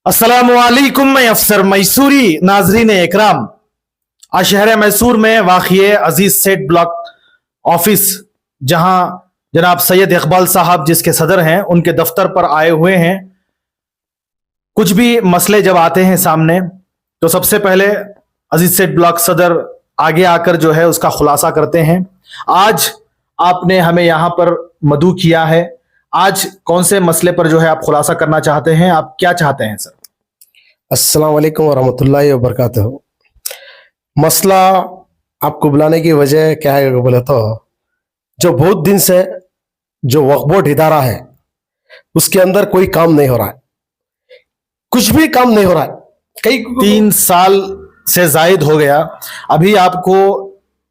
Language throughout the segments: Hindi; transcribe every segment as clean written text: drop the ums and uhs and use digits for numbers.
अस्सलामुअलैकुम, मैं अफसर मैसूरी। नाजरीन इकराम, आज शहर मैसूर में वाक़िए अजीज सेठ ब्लॉक ऑफिस, जहां जनाब सैयद इकबाल साहब जिसके सदर हैं, उनके दफ्तर पर आए हुए हैं। कुछ भी मसले जब आते हैं सामने तो सबसे पहले अजीज सेठ ब्लॉक सदर आगे आकर जो है उसका खुलासा करते हैं। आज आपने हमें यहां पर मदऊ किया है, आज कौन से मसले पर जो है आप खुलासा करना चाहते हैं? आप क्या चाहते हैं सर? अस्सलाम वालेकुम वरहमतुल्लाहि वबरकातुहू। मसला आपको बुलाने की वजह क्या है बोले तो, जो बहुत दिन से जो वक्फ बोर्ड इदारा है उसके अंदर कोई काम नहीं हो रहा है, कुछ भी काम नहीं हो रहा है। कई 3 साल से जायद हो गया, अभी आपको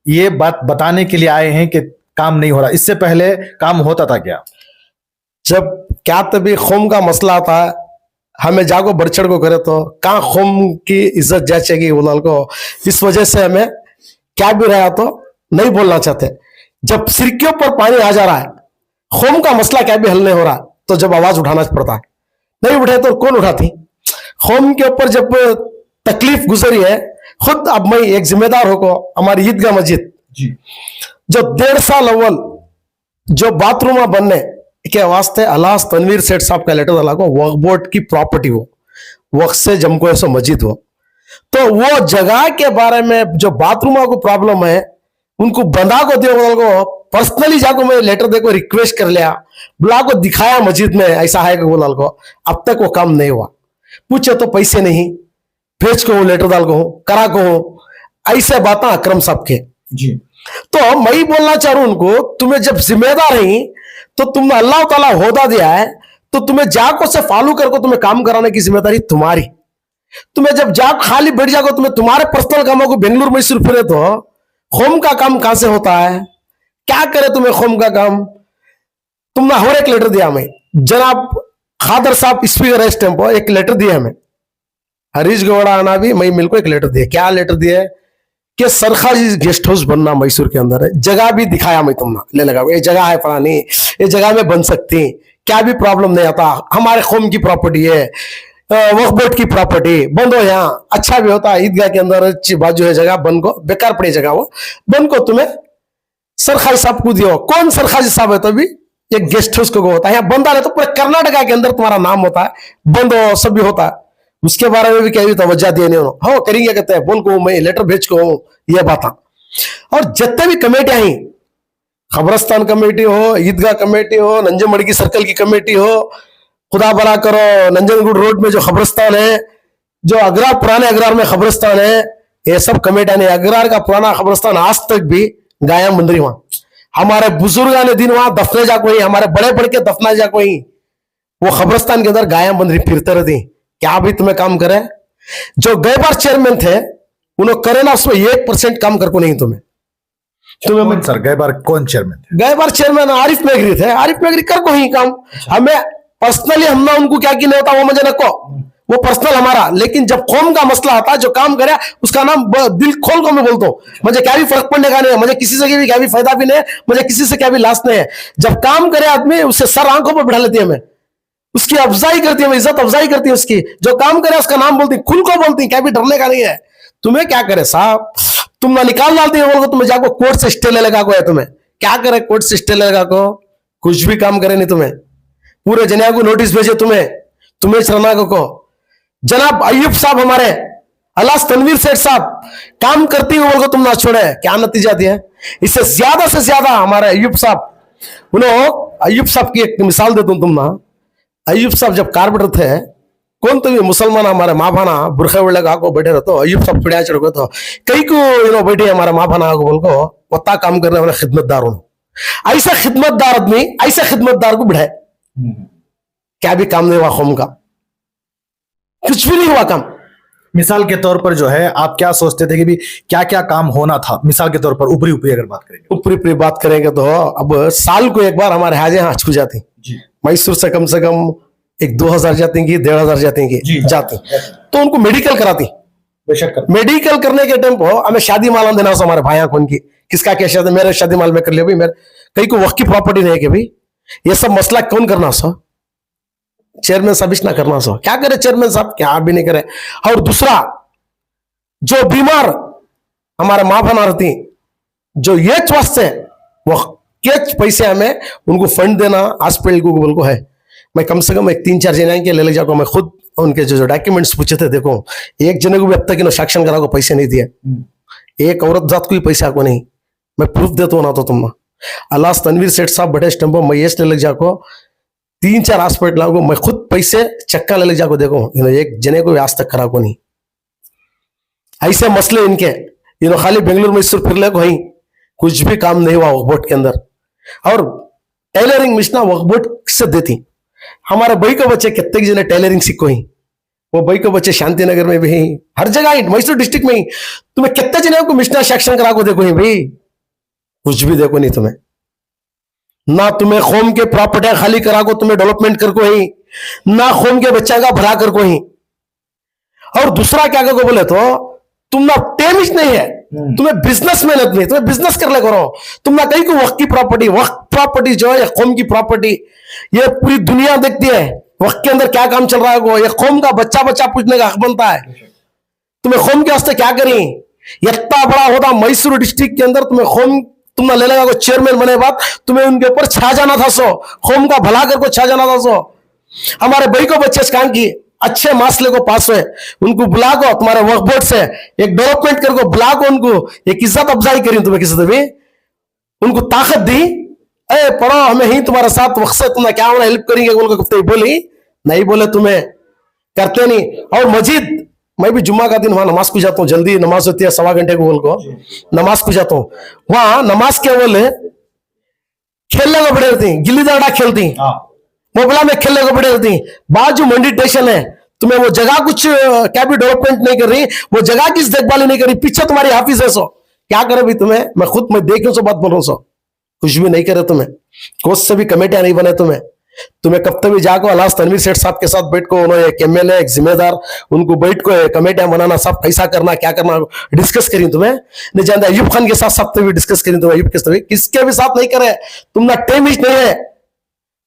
ये बात बताने के लिए आए हैं कि काम नहीं हो रहा। इससे पहले काम होता था क्या? जब क्या तभी खोम का मसला आता है, हमें जागो बढ़चढ़ को करे तो कहाँ खोम की इज्जत जाचेगी उलाल को। इस वजह से हमें क्या भी रहा तो नहीं बोलना चाहते। जब सिर के ऊपर पानी आ जा रहा है, खोम का मसला क्या भी हल नहीं हो रहा, तो जब आवाज उठाना पड़ता है। नहीं उठे तो कौन उठाती? खोम के ऊपर जब तकलीफ गुजरी है, खुद अब मैं एक जिम्मेदार होको हमारी ईदगाह मस्जिद जी, जो 1.5 साल अव्वल जो बाथरूम बनने के वास्ते अलास तनवीर सेठ साहब का लेटर डाला को, वक्फ बोर्ड की प्रॉपर्टी हो, वक्त से जमको ऐसा मस्जिद हो, तो वो जगह के बारे में जो बाथरूम को प्रॉब्लम है उनको बंदा को दियो को पर्सनली जाको मैं लेटर देखो रिक्वेस्ट कर लिया, बुला को दिखाया मस्जिद में ऐसा है बोलाल को। अब तक वो काम नहीं हुआ। पूछे तो पैसे नहीं, भेज को लेटर डाल को करा को, ऐसे बातें अकरम साहब के जी। तो मैं ही बोलना चाह रहा हूं उनको, तुम्हें जब जिम्मेदार है तो तुमने अल्लाह ताला होदा दिया है, तो तुम्हें जाको से फॉलो करको तुम्हें काम कराने की जिम्मेदारी तुम्हारी। तुम्हें जब जाग खाली बैठ जाओ, तुम्हें तुम्हारे पर्सनल कामों को बेंगलुरु मैसूर फिरे तो खोम का काम कहां से होता है? क्या करे तुम्हें खोम का काम? तुमने हर एक लेटर दिया हमें, जनाब खादर साहब स्पीकर इस टाइम पर एक लेटर दिया हमें, हरीश गौड़ा आना भी मैं मिलको एक लेटर दिया। क्या लेटर दिया कि सरखाजी गेस्ट हाउस बनना मैसूर के अंदर है, जगह भी दिखाया मैं तुमने ले लगा, ये जगह है फलानी, ये जगह में बन सकती, क्या भी प्रॉब्लम नहीं आता, हमारे कौम की प्रॉपर्टी है, वक्फ बोर्ड की प्रॉपर्टी, बंद हो यहाँ अच्छा भी होता है। ईदगाह के अंदर अच्छी बाजू है जगह, बन को बेकार पड़ी जगह वो बन को तुम्हें सरखाजी साहब को दियो। कौन सरखाजी साहब है? तो भी एक गेस्ट हाउस को होता है, यहाँ बंदा है तो पूरे कर्नाटका के अंदर तुम्हारा नाम होता है, बंद हो सब भी होता है। उसके बारे में भी क्या तवज्जो दिए नहीं हो करेंगे, कहते हैं बोल को मैं लेटर भेज को ये बात। और जितने भी कमेटियां हैं, खबरस्तान कमेटी हो, ईदगाह कमेटी हो, नंजमड़गी सर्कल की कमेटी हो, खुदा भला करो नंजनगुड़ रोड में जो खबरस्तान है, जो अगरार पुराने अगरार में खबरस्तान है, ये सब कमेटियां ने अगरार का पुराना खबरस्तान आज तक भी गाया मंदिर वहां हमारे बुजुर्गा ने दिन वहां दफने जा कोई, हमारे बड़े बड़े के दफना जा कोई, वो खबरस्तान के अंदर गाया मंदिर फिरते रहती। क्या भी तुम्हें काम करे? जो गए बार चेयरमैन थे उन्होंने करे ना, उसमें 1% काम कर को नहीं तुम्हें सर गए बार कौन चेयरमैन थे? गए बार चेयरमैन आरिफ मेघरी थे। आरिफ मेघरी कर को ही काम, हमें पर्सनली हमने उनको क्या की नहीं होता वो मुझे नको, वो पर्सनल हमारा। लेकिन जब कौम का मसला आता, जो काम करे उसका नाम दिल खोल को मैं बोलता हूँ, मुझे क्या भी फर्क पड़ने का नहीं है, मुझे किसी से भी क्या भी फायदा भी नहीं है, मुझे किसी से क्या भी लाश नहीं है। जब काम करे आदमी उससे सर आंखों पर बिठा लेती है, हमें उसकी अफजाई करती है, इज्जत अफजाई करती है उसकी। जो काम करे उसका नाम बोलती, खुल को बोलती, क्या भी डरने का नहीं है। तुम्हें क्या करे साहब, तुम ना निकाल डालती हो, तुम्हें जाको कोर्ट से स्टे ले लगा को है, तुम्हें क्या करे कोर्ट से स्टे ले लगा को, कुछ भी काम करे नहीं। तुम्हें पूरे जनिया को नोटिस भेजे, तुम्हें शर्मा को जनाब अय्यूब साहब हमारे अलास तनवीर सेठ साहब काम करती हुए को तुम ना छोड़े, क्या नतीजा दिया? इससे ज्यादा हमारे अय्यूब साहब, उन्होंने अय्यूब साहब की एक मिसाल देता हूं तुम ना। अय्यूब साहब जब कारपेटर थे, कौन तो भी मुसलमान हमारे माँ भाना बुरखे उड़े को बैठे रहते, अय्यूब साहब पिड़िया चढ़ गए तो कई को बैठे हमारे माँ भाना को बोल को वत्ता काम करने वाले खिदमतदार हो। ऐसा खिदमतदार आदमी ऐसा खिदमतदार को बिठाए, क्या भी काम नहीं हुआ कौम का, कुछ भी नहीं हुआ काम। मिसाल के तौर पर जो है आप क्या सोचते थे कि भी क्या क्या काम होना था? मिसाल के तौर पर ऊपरी ऊपरी अगर बात करेंगे, ऊपरी बात करेंगे तो अब साल को एक बार हमारे हाजे यहाँ हचकू जाती मैसूर से कम 2000 जाती की 1500 जाती, तो उनको मेडिकल कराती। बेशक मेडिकल करने के टाइम पर हमें शादी माल देना हमारे भाइयों को, उनकी किसका क्या शादी, मेरे शादी माल में कर लिया भाई, मेरे कई को वक्त की प्रॉपर्टी नहीं है कि भाई ये सब मसला कौन करना सो, चेयरमैन साहब इतना करना सो क्या करे चेयरमैन साहब, क्या भी नहीं करे। और दूसरा जो बीमार हमारे माँ बहना रहती, जो ये वास्ते वो कैच पैसे हमें उनको फंड देना हॉस्पिटल को बोल को है। मैं कम से कम एक 3-4 जने के ले जाऊंगा, मैं खुद उनके जो डॉक्यूमेंट्स पूछे थे, देखो एक जने को भी अब तक इन साक्ष्य करा को पैसे नहीं दिए, एक औरत जात को भी पैसा को नहीं, मैं प्रूफ देता हूँ ना तो तुम अल्लाह तनवीर सेठ साहब बड़े स्टम्प मैं ये ले लग जाको 3-4 हॉस्पिटल को मैं खुद पैसे चक्का ले लग जाको, देखो एक जने को भी आज तक करा को नहीं। ऐसे मसले इनके, इन्होंने खाली बेंगलुरु मैसूर फिर ले को ही कुछ भी काम नहीं हुआ वक्फ के अंदर। और टेलरिंग मिशना वक्फ बोर्ड से देती, हमारे भाई के बच्चे कितने जने टेलरिंग सीखो ही, वो भाई के बच्चे शांति नगर में भी, हर जगह ही, मैसूर डिस्ट्रिक्ट में ही तुम्हें कितने जने को मिशना सेक्शन करा को देखो ही भाई, कुछ भी देखो नहीं तुम्हें ना, तुम्हें खोम के प्रॉपर्टियां खाली करा को तुम्हें डेवलपमेंट कर को ही ना, खोम के बच्चा का भरा कर को ही। और दूसरा क्या को बोले तो तुम ना टेमिश नहीं है, तुम्हें बिजनेस मेहनत नहीं, तुम्हें बिजनेस कर ले करो, तुम ना कहीं को वक्त की प्रॉपर्टी, वक्त प्रॉपर्टी जो है कौम की प्रॉपर्टी, ये पूरी दुनिया देखती है वक्त के अंदर क्या काम चल रहा है, वो ये कौम का बच्चा बच्चा पूछने का हक बनता है। तुम्हें कौम के वास्ते क्या करी, इतना बड़ा होता मैसूर डिस्ट्रिक्ट के अंदर तुम्हें कौम तुमने ले लेगा, चेयरमैन बने बाद तुम्हें उनके ऊपर छा जाना था, सो कौम का भला कर को छा जाना था। सो हमारे भाई को बच्चे काम की अच्छे मासले को पास हुए, उनको बुला को तुम्हारे वर्क बोर्ड से एक डेवलपमेंट करके बुला को उनको एक इज्जत अफजाई करी, तुम्हें किसी भी उनको ताकत दी, अरे पढ़ो हमें ही तुम्हारे साथ वक्त से तुम्हें क्या होना हेल्प करेंगे, उनको बोली नहीं बोले तुम्हें करते नहीं। और मस्जिद मैं भी जुम्मा का दिन वहां नमाज को जाता हूँ, जल्दी नमाज होती है 1.25 घंटे को बोल को नमाज को जाता हूँ, वहां नमाज के बोले खेलने को बड़े रहती, गिल्ली डंडा खेलती, मोबला में खेलने को बड़े रहती, बाजू मंडी स्टेशन है, तुम्हें वो जगह कुछ क्या भी डेवलपमेंट नहीं कर रही, वो जगह की देखभाल नहीं कर रही, पीछे तुम्हारी हाफिज है, सो क्या करे भी तुम्हें, मैं खुद मैं देख सो बात बोल रहा हूँ, सो कुछ भी नहीं करे तुम्हें, कोस से भी कमेटियां नहीं बने तुम्हें कब तक भी जाको अल्लाह तनवीर सेठ साहब के साथ बैठ को, उन्होंने एक MLA एक जिम्मेदार उनको बैठ को कमेटियां बनाना, सब कैसा करना क्या करना डिस्कस करी, तुम्हें नहीं जानते अयूब खान के साथ सब भी डिस्कस करी, तुम्हें अयूब के किसके भी साथ नहीं करे, तुम ना टेम ही नहीं है,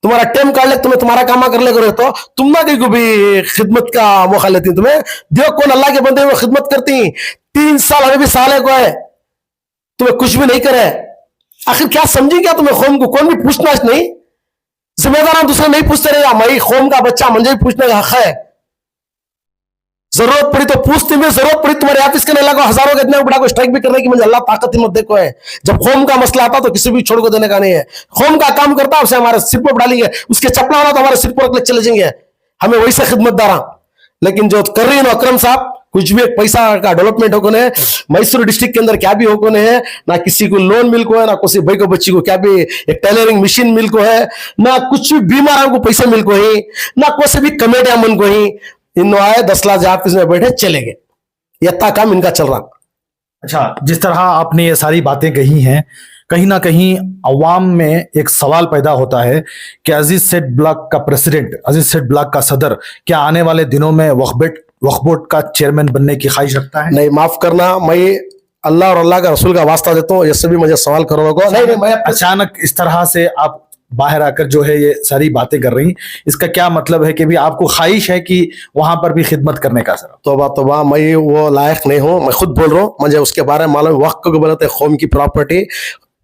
तुम्हारा टेम काट ले, तुम्हें तुम्हारा काम कर ले करो, तो तुम ना कहीं को भी खिदमत का मौका लेती, तुम्हें देखो कौन अल्लाह के बंदे वो खिदमत करती, 3 साल अभी भी साल है को है, तुम्हें कुछ भी नहीं करे, आखिर क्या समझी क्या तुम्हें, कौम को कौन भी पूछना नहीं, जिम्मेदार दूसरे नहीं पूछते रहेगा, मई कौम का बच्चा मुझे भी पूछने का हक है, जरूरत पड़ी तो पूछती में, जरूरत पड़ी तुम्हारे ऑफिस के नहीं लगा हजारों के इतने बड़ा को स्ट्राइक भी करने की मुझे अल्लाह ताकत हिम्मत देखो है, जब कौम का मसला आता तो किसी भी छोड़ को देने का नहीं है, कौम का काम करता उसे हमारे सिर पर डालेंगे, उसके चपला वाला तो हमारे सिर पर चले जाएंगे, हमें वैसे खिदमतदार। लेकिन जो कर रही है अकरम साहब, कुछ भी एक पैसा का डेवलपमेंट होने है, मैसूर डिस्ट्रिक्ट के अंदर क्या भी होने है, ना किसी को लोन मिल को है, ना किसी भाई को बच्ची को क्या भी एक टेलरिंग मशीन मिल को है, ना कुछ भी बीमार को पैसे मिल को ही, ना कोई भी कमेटियां मन को ही, इन आए 10 लाख ऑफिस में बैठे चले गए, इतना काम इनका चल रहा। अच्छा, जिस तरह आपने ये सारी बातें कही हैं, कहीं ना कहीं अवाम में एक सवाल पैदा होता है कि अजीज सेठ ब्लॉक का प्रेसिडेंट, अजीज सेठ ब्लॉक का सदर क्या आने वाले दिनों में वक्फ बोर्ड का चेयरमैन बनने की ख्वाहिश रखता है? नहीं, माफ करना, मैं अल्लाह और अल्लाह का रसूल का वास्ता देता हूँ, इससे भी मुझे सवाल करोगे नहीं, मैं अचानक इस तरह से आप बाहर आकर जो है ये सारी बातें कर रही, इसका क्या मतलब है कि भी आपको ख्वाहिश है कि वहां पर भी खिदमत करने का? सर तोबा मैं वो लायक नहीं हूँ, मैं खुद बोल रहा हूँ, मुझे उसके बारे में मालूम, वक्त को बोलते कौम की प्रॉपर्टी,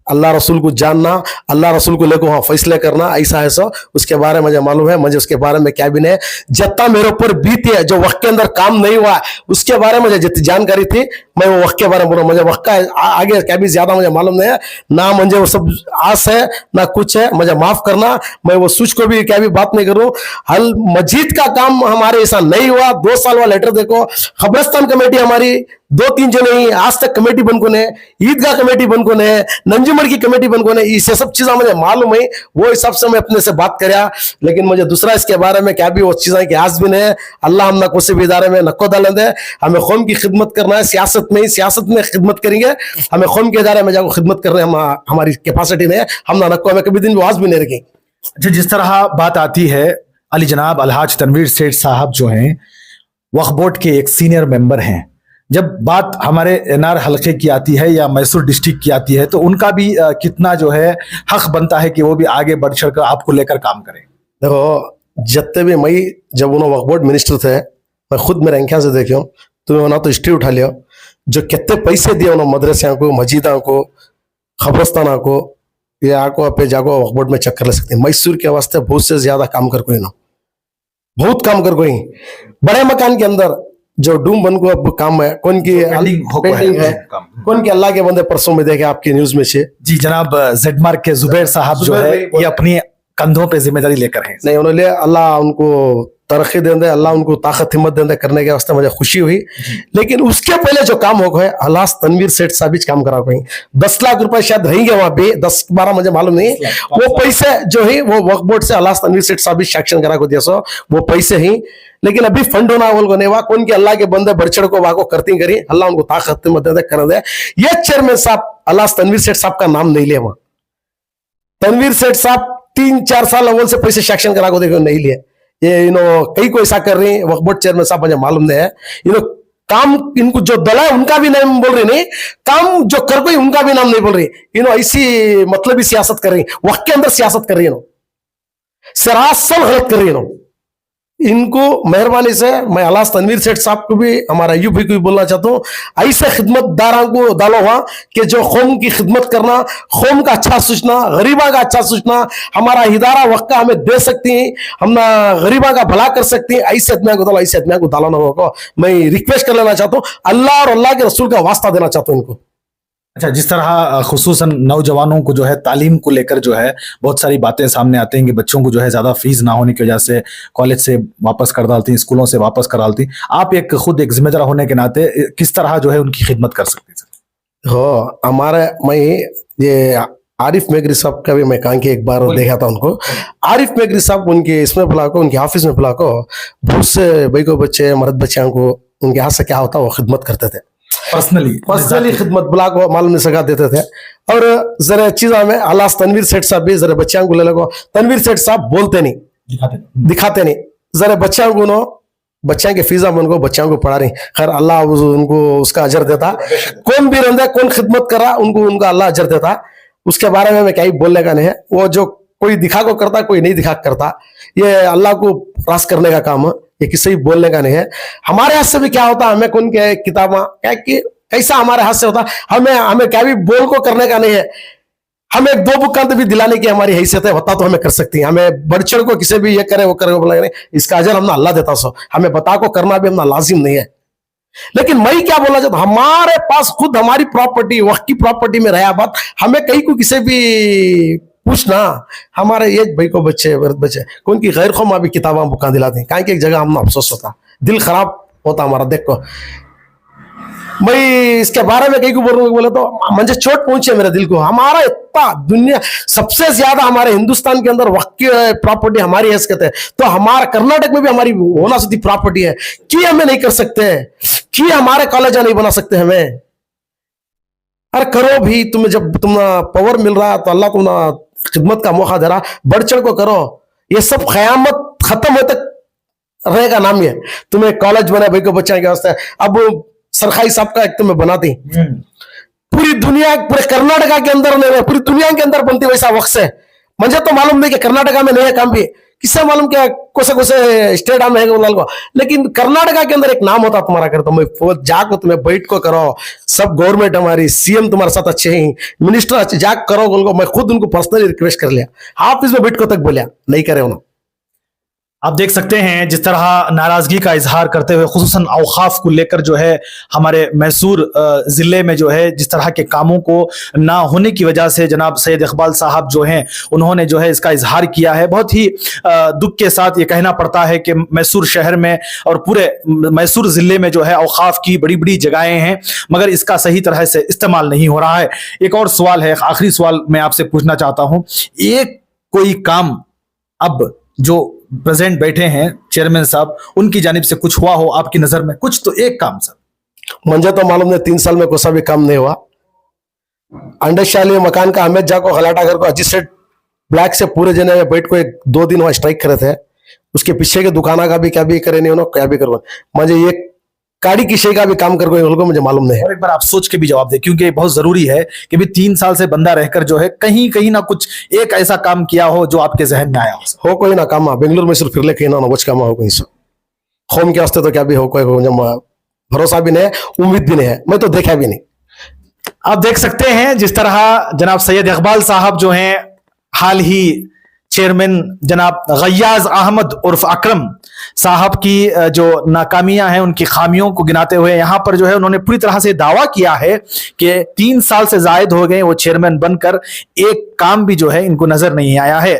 अल्लाह रसूल को जानना, अल्लाह रसूल को लेकर वहां फैसले करना, ऐसा है सो उसके बारे में मुझे मालूम है, मुझे उसके बारे में क्या भी नहीं, जितना मेरे ऊपर बीती है, जो वक्त के अंदर काम नहीं हुआ उसके बारे में मुझे जितनी जानकारी थी मैं वो वक्त के बारे में बोल रहा हूँ, मुझे वक्त का आगे क्या भी ज्यादा मुझे मालूम नहीं है, ना मुझे वो सब आस है ना कुछ है, मुझे माफ करना, मैं वो सूच को भी क्या भी बात नहीं करूँ। हल मस्जिद का काम हमारे ऐसा नहीं हुआ, 2 साल वाला लेटर देखो, खबरस्तान कमेटी हमारी 2-3 जने ही आज तक कमेटी बन को ने, ईदगाह कमेटी बन को ने, नंजुमड़ की कमेटी बन को ने, इससे सब चीजें मुझे मालूम है, वो हिसाब से मैं अपने से बात करया, लेकिन मुझे दूसरा इसके बारे में क्या भी वो चीजें कि आज भी नहीं, अल्लाह हम ना किसी भी इदारे में नको डालें दे, हमें कौम की खिदमत करना है, सियासत में ही, सियासत में खिदमत करेंगे, हमें कौम के इदारे में जाकर खिदमत करने हमारी कैपेसिटी नहीं है, हम ना नको हमें कभी दिन भी आज भी नहीं रखें। अच्छा, जिस तरह बात आती है, अली जनाब अलहाज तनवीर सेठ साहब जो हैं वक्फ बोर्ड के एक सीनियर मेंबर हैं, जब बात हमारे एनआर हलके की आती है या मैसूर डिस्ट्रिक्ट की आती है तो उनका भी कितना जो है हक बनता है कि वो भी आगे बढ़ चढ़ कर आपको लेकर काम करें? देखो, जितने भी मैं जब उन्होंने वक्फ बोर्ड मिनिस्टर थे, मैं खुद मेरे आंखों से देखियो, तुम्हें वहां तो हिस्ट्री उठा लियो जो कितने पैसे दिए उन्होंने मदरसे को, मस्जिदा को, खबरस्ताना को, ये आको पे जाको वक्फ बोर्ड में चक्कर ले सकते हैं। मैसूर के वास्ते बहुत से ज्यादा काम कर कोई ना, बहुत काम कर कोई। बड़े मकान के अंदर जो डूम बन को अब काम है, कौन की पेंटिंग है, कौन की अल्लाह के बंदे परसों में देखे आपकी न्यूज में से। जी जनाब जेडमार्क के जुबैर साहब जो है ये अपनी कंधों पे जिम्मेदारी लेकर हैं। नहीं उन्होंने अल्लाह उनको तरक्की देंदे, अल्लाह उनको ताकत हिम्मत देंदे करने के वास्ते मुझे खुशी हुई। लेकिन उसके पहले जो काम हो गए, हलास तनवीर सेठ साहब काम करा गई, 10 लाख रुपए शायद रहेंगे वहां पे, 10-12 मुझे मालूम नहीं, वो पैसे जो है वो वक्फ बोर्ड से हलास तनवीर सेठ साहब सैक्शन करा को दिया सो वो पैसे ही। लेकिन अभी फंड होना बोल को नहीं हुआ, कौन की अल्लाह के बंदे बढ़ को वाको करती करी, अल्लाह उनको ताकत हिम्मत देंदे कर दे। ये चेयरमैन साहब हलास तनवीर सेठ साहब का नाम नहीं लिया वहां। तनवीर सेठ साहब 3-4 साल अव्वल से पैसे सैक्शन करा को देखो नहीं लिए। ये कई को ऐसा कर रही वक्फ बोर्ड चेयरमैन साहब मुझे मालूम नहीं है। काम इनको जो दला है उनका भी नाम बोल रही नहीं, काम जो कर कोई उनका भी नाम नहीं बोल रही। ऐसी मतलबी सियासत कर रही, वक्त के अंदर सियासत कर रही है, सरासर गलत कर रही है। इनको मेहरबानी से मैं हलास तनवीर सेठ साहब को भी, हमारा अयूब भी को भी बोलना चाहता हूँ, ऐसे खिदमतदारों को डालो वहां कि जो कौम की खिदमत करना, कौम का अच्छा सोचना, गरीबा का अच्छा सोचना, हमारा इदारा वक्त का हमें दे सकती हैं, हम ना गरीबा का भला कर सकती हैं। ऐसे आदमी को डालो, ऐसे आदमी को डालो ना को मैं रिक्वेस्ट कर लेना चाहता हूँ, अल्लाह और अल्लाह के रसूल का वास्ता देना चाहता हूँ इनको। अच्छा, जिस तरह खुसूसन नौजवानों को जो है तालीम को लेकर जो है बहुत सारी बातें सामने आती हैं कि बच्चों को जो है ज्यादा फीस ना होने की वजह से कॉलेज से वापस कर डालती, स्कूलों से वापस कर डालती, आप एक खुद एक जिम्मेदार होने के नाते किस तरह जो है उनकी खिदमत कर सकते हैं? हो हमारे मैं ये आरिफ मेगरी साहब का भी मैं कहा कि एक बार देखा था उनको। आरिफ मेगरी साहब उनके इसमें बुला को, उनके ऑफिस में बुला को बहुत से भाई को बच्चे मर्द बच्चों को उनके हाथ से क्या होता वो खिदमत करते थे, पर्सनली खिदमत बुला को मालूम नहीं सका देते थे। और जरा चीज में हलास तनवीर सेठ साहब भी जरा बच्चों को ले लगो, तनवीर सेठ साहब बोलते नहीं, दिखाते नहीं, जरा बच्चों को बच्चों के फीसा में उनको बच्चों को पढ़ा रही। खैर अल्लाह उनको उसका अजर देता, कौन भी रंधा कौन खिदमत करा उनको उनका अल्लाह अजर देता। उसके बारे में मैं क्या ही बोलने का नहीं है। वो जो कोई दिखा को करता, कोई नहीं दिखा करता, ये अल्लाह को रास करने का काम है, ये किसी बोलने का नहीं है। हमारे हाथ से भी क्या होता, हमें कौन क्या किताब क्या कि कैसा हमारे हाथ से होता, हमें क्या भी बोल को करने का नहीं है। हमें 2 बुकांत भी दिलाने की हमारी हैसियत है, होता तो हमें कर सकती है। हमें बढ़ चढ़ को किसी भी ये करे वो करे बोला नहीं, इसका अजर हमने अल्लाह देता सो, हमें बता को करना भी हमने लाजिम नहीं है। लेकिन मैं क्या बोला जब हमारे पास खुद हमारी प्रॉपर्टी वक्त की प्रॉपर्टी में रहा बात, हमें कहीं को किसी भी पूछना, हमारे ये भाई को बच्चे कौन की गैर खौमा भी किताबा बुका दिलाती, कहीं की एक जगह हमने अफसोस होता, दिल खराब होता हमारा। देखो मैं इसके बारे में कहीं को बोले तो मुझे चोट पहुंचे मेरे दिल को। हमारा इतना दुनिया सबसे ज्यादा हमारे हिंदुस्तान के अंदर वक्त की प्रॉपर्टी हमारी हैसियत है, तो हमारा कर्नाटक में भी हमारी होना सकती प्रॉपर्टी है कि हमें नहीं कर सकते, कि हमारे कॉलेज नहीं बना सकते हमें। अरे करो भी, तुम्हें जब तुम्हें पावर मिल रहा तो अल्लाह तुम्हें खिदमत का मौका दे रहा, बढ़ चढ़ को करो। ये सब क़यामत खत्म होते तक रहेगा नाम ये। तुम्हें कॉलेज बने भाई को बच्चे के वास्ते, अब सरखाई साहब का एक तुम्हें बनाती, पूरी दुनिया पूरे कर्नाटका के अंदर नहीं, पूरी दुनिया के अंदर बनती वैसा वक्त से। मुझे तो मालूम नहीं कि कर्नाटका में नहीं है काम भी, किससे मालूम क्या कोसे कोसे स्टेट में है को, लेकिन कर्नाटका के अंदर एक नाम होता तुम्हारा कर, तो मैं जाको तुम्हें बैठ को करो, सब गवर्नमेंट हमारी सीएम तुम्हारे साथ अच्छे हैं, मिनिस्टर अच्छे, जाक करो बोल। मैं खुद उनको पर्सनली रिक्वेस्ट कर लिया, ऑफिस में बैठ को तक बोलिया, नहीं करे उन्होंने। आप देख सकते हैं जिस तरह नाराजगी का इजहार करते हुए खुसूसन औकाफ को लेकर जो है हमारे मैसूर जिले में जो है जिस तरह के कामों को ना होने की वजह से जनाब सैयद इकबाल साहब जो हैं उन्होंने जो है इसका इजहार किया है। बहुत ही दुख के साथ ये कहना पड़ता है कि मैसूर शहर में और पूरे मैसूर जिले में जो है औकाफ की बड़ी बड़ी जगहें हैं, मगर इसका सही तरह से इस्तेमाल नहीं हो रहा है। एक और सवाल है, आखिरी सवाल मैं आपसे पूछना चाहता हूँ, एक कोई काम अब जो प्रेजेंट बैठे हैं चेयरमैन साहब, उनकी जानिब से कुछ हुआ हो आपकी नजर में, कुछ तो एक काम सर? मुझे तो मालूम नहीं, 3 साल में कोई भी काम नहीं हुआ। अंडरशाली मकान का अहमद जाको गलाटा घर को मजिस्ट्रेट ब्लैक से पूरे जने में बैठ को 1-2 दिन वहां स्ट्राइक करे थे, उसके पीछे के दुकाना का भी क्या भी करे नहीं, उन्होंने क्या भी करो। मुझे एक गाड़ी किसी का भी काम कर कोई उनको मुझे मालूम नहीं है। और एक बार आप सोच के भी जवाब दें, क्योंकि ये बहुत जरूरी है कि भी 3 साल से बंदा रहकर जो है कहीं कहीं ना कुछ एक ऐसा काम किया हो जो आपके जहन में आया हो। कोई ना काम बेंगलुरु मैसूर फिर ले कहीं ना कुछ काम हो कहीं से होम के वास्ते तो क्या भी हो कोई मुझे भरोसा भी नहीं है, उम्मीद भी नहीं है, मैं तो देखा भी नहीं। आप देख सकते हैं जिस तरह जनाब सैयद इकबाल साहब जो हैं हाल ही चेयरमैन जनाब गयाज अहमद उर्फ अकरम साहब की जो नाकामियां हैं उनकी खामियों को गिनाते हुए यहां पर जो है उन्होंने पूरी तरह से दावा किया है कि 3 साल से जायद हो गए वो चेयरमैन बनकर, एक काम भी जो है इनको नजर नहीं आया है।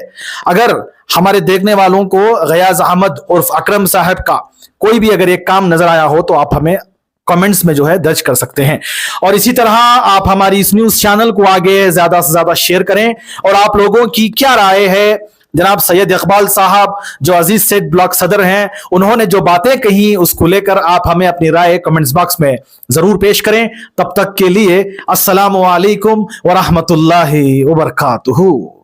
अगर हमारे देखने वालों को गयाज अहमद उर्फ अकरम साहब का कोई भी अगर एक काम नजर आया हो तो आप हमें कमेंट्स में जो है दर्ज कर सकते हैं। और इसी तरह आप हमारी इस न्यूज चैनल को आगे ज्यादा से ज्यादा शेयर करें। और आप लोगों की क्या राय है जनाब सैयद इकबाल साहब जो अजीज सेठ ब्लॉक सदर हैं, उन्होंने जो बातें कही उसको लेकर आप हमें अपनी राय कमेंट्स बॉक्स में जरूर पेश करें। तब तक के लिए अस्सलामु अलैकुम व रहमतुल्लाहि व बरकातुहू।